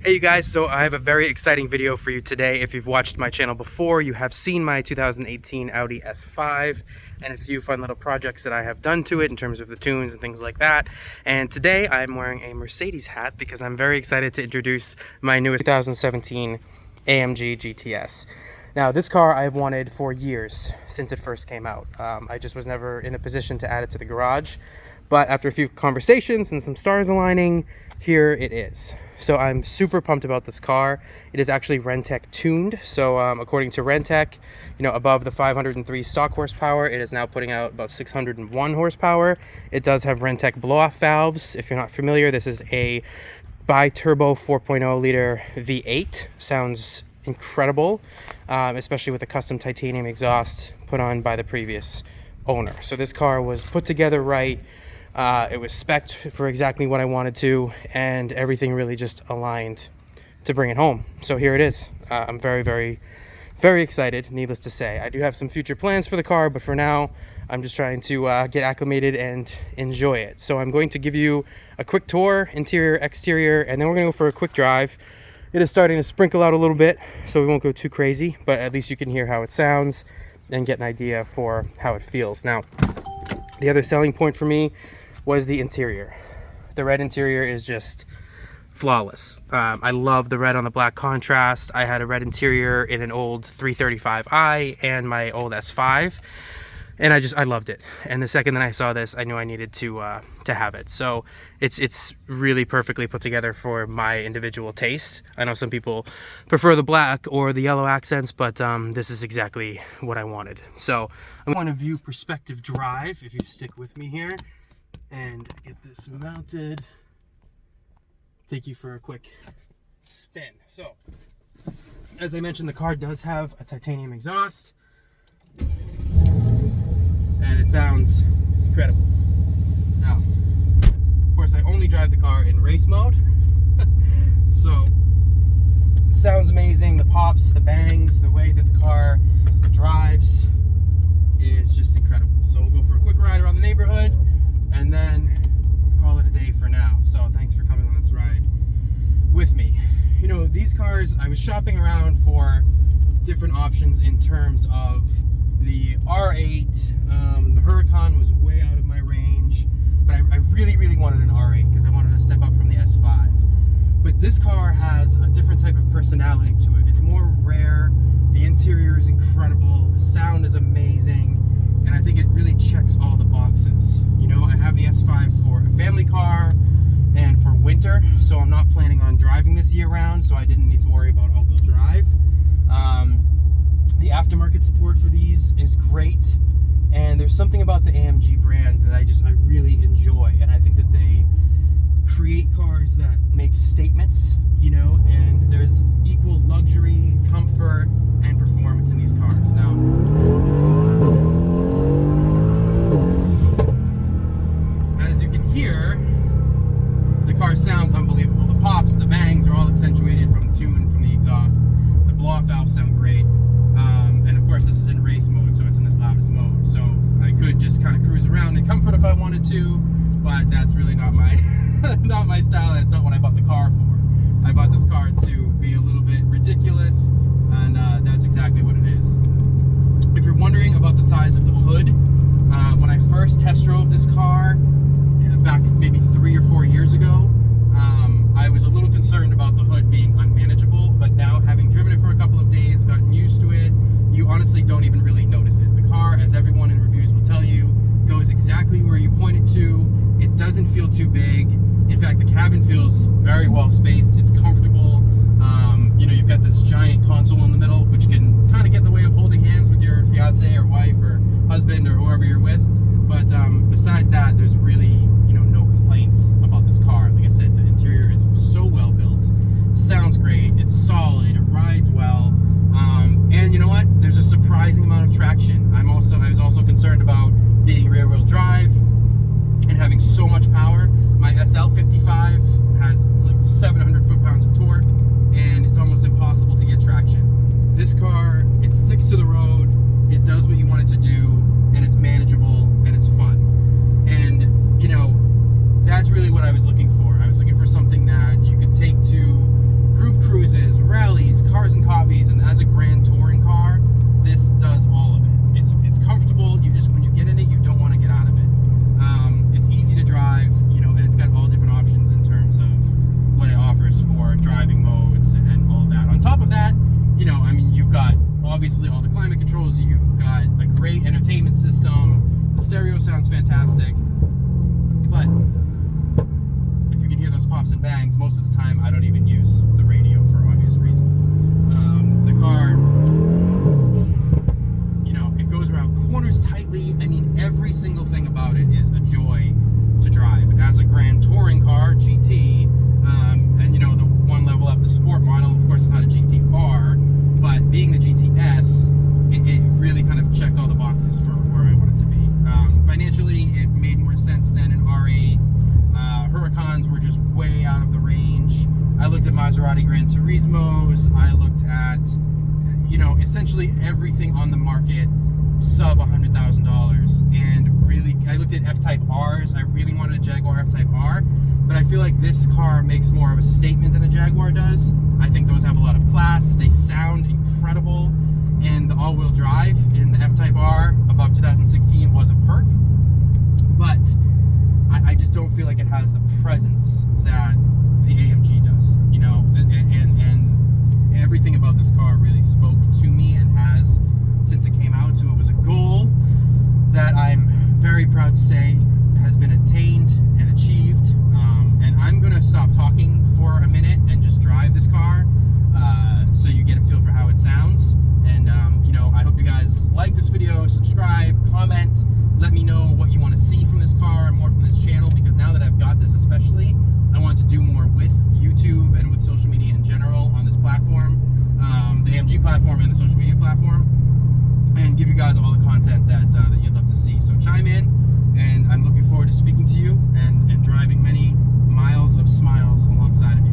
Hey you guys, so I have a very exciting video for you today. If you've watched my channel before, you have seen my 2018 Audi S5 and a few fun little projects that I have done to it in terms of the tunes and things like that. And today I'm wearing a Mercedes hat because I'm very excited to introduce my newest 2017 AMG GTS. Now this car I've wanted for years since it first came out. I just was never in a position to add it to the garage, but after a few conversations and some stars aligning, here it is. So I'm super pumped about this car. It is actually RENNtech tuned. So according to RENNtech, above the 503 stock horsepower, it is now putting out about 601 horsepower. It does have RENNtech blow-off valves. If you're not familiar, this is a bi-turbo 4.0 liter V8. Sounds incredible, especially with the custom titanium exhaust put on by the previous owner. So this car was put together right. It was spec'd for exactly what I wanted to, and everything really just aligned to bring it home. So here it is. I'm very, very, very excited, needless to say. I do have some future plans for the car, but for now, I'm just trying to get acclimated and enjoy it. So I'm going to give you a quick tour, interior, exterior, and then we're gonna go for a quick drive. It is starting to sprinkle out a little bit, so we won't go too crazy, but at least you can hear how it sounds and get an idea for how it feels. Now, the other selling point for me was the interior. The red interior is just flawless. I love the red on the black contrast. I had a red interior in an old 335i and my old S5, and I loved it. And the second that I saw this, I knew I needed to have it. So it's really perfectly put together for my individual taste. I know some people prefer the black or the yellow accents, but this is exactly what I wanted. So I'm going to view perspective drive, if you stick with me here, and get this mounted, take you for a quick spin. So, as I mentioned, the car does have a titanium exhaust, and it sounds incredible. Now, of course, I only drive the car in race mode, so it sounds amazing. The pops, the bangs, the way that the car drives is just incredible. So we'll go for a quick ride around the neighborhood, and then call it a day for now. So thanks for coming on this ride with me. These cars, I was shopping around for different options in terms of the R8. The Huracan was way out of my range, but I really, really wanted an R8 because I wanted to step up from the S5. But this car has a different type of personality to it. It's more rare. The interior is incredible. The sound is amazing. And I think it really checks all the boxes. I have the S5 for a family car and for winter, so I'm not planning on driving this year round, so I didn't need to worry about all-wheel drive. The aftermarket support for these is great, and there's something about the AMG brand that I really enjoy, and I think that they create cars that make statements, and there's equal luxury, comfort, and performance in these cars. Now, as you can hear, the car sounds unbelievable. The pops, the bangs are all accentuated from the tune, from the exhaust. The blow-off valves sound great. And of course, this is in race mode, so it's in this loudest mode. So I could just kind of cruise around in comfort if I wanted to, but that's really not my not my style. That's not what I bought the car for. I bought this car to be a little bit ridiculous, and that's exactly what it is. If you're wondering about the size of the hood, when I first test drove this car back maybe 3 or 4 years ago, I was a little concerned about the hood being unmanageable, but now, having driven it for a couple of days, gotten used to it, you honestly don't even really notice it. The car, as everyone in reviews will tell you, goes exactly where you point it to. It doesn't feel too big. In fact, the cabin feels very well spaced. It's comfortable. You've got this giant console in the middle, which can kind of get in the way of holding hands with your fiance or wife or husband or whoever you're with. But besides that, there's really no complaints about this car. Like I said, the interior is so well built, sounds great, it's solid, it rides well, and you know what? There's a surprising amount of traction. I was also concerned about being rear-wheel drive and having so much power. My SL55 has like 700 foot-pounds of torque, and it's almost impossible to get traction. This car, it sticks to the road, it does what you want it to do, and it's manageable and it's fun. And that's really what I was looking for. I was looking for something that you could take to cars and coffees, and as a grand touring car, this does all of it. It's comfortable. You just, when you get in it, you don't want to get out of it. It's easy to drive, you know, and it's got all different options in terms of what it offers for driving modes and all that. On top of that, you know, I mean, you've got obviously all the climate controls. You've got a great entertainment system. The stereo sounds fantastic. But if you can hear those pops and bangs, most of the time I don't even use the radio for obvious reasons. The car, you know, it goes around corners tightly. I mean, every single thing about it is a joy to drive. And as a grand touring car, GT, and you know, the one level up, the sport model, of course it's not a GTR, but being the GTS, it really kind of checked all the boxes for where I wanted to be. Financially, it made more sense than an RE. Huracans were just way out of the range. I looked at Maserati Gran Turismos. I looked at, you know, essentially everything on the market sub $100,000. And really, I looked at F-Type Rs. I really wanted a Jaguar F-Type R, but I feel like this car makes more of a statement than the Jaguar does. I think those have a lot of class. They sound incredible. And the all-wheel drive in the F-Type R above 2016 was a perk. But I just don't feel like it has the presence that the AMG does, you know, and everything about this car really spoke to me and has since it came out. So it was a goal that I'm very proud to say has been attained and achieved. And I'm gonna stop talking for a minute and just drive this car so you get a feel for how it sounds. And you know, I hope you guys like this video, subscribe, comment, let me know what you want to see from this car and more from this channel, because now that I've got this especially, I want to do more with YouTube and with social media in general on this platform, the AMG platform and the social media platform, and give you guys all the content that you'd love to see. So chime in, and I'm looking forward to speaking to you and driving many miles of smiles alongside of you.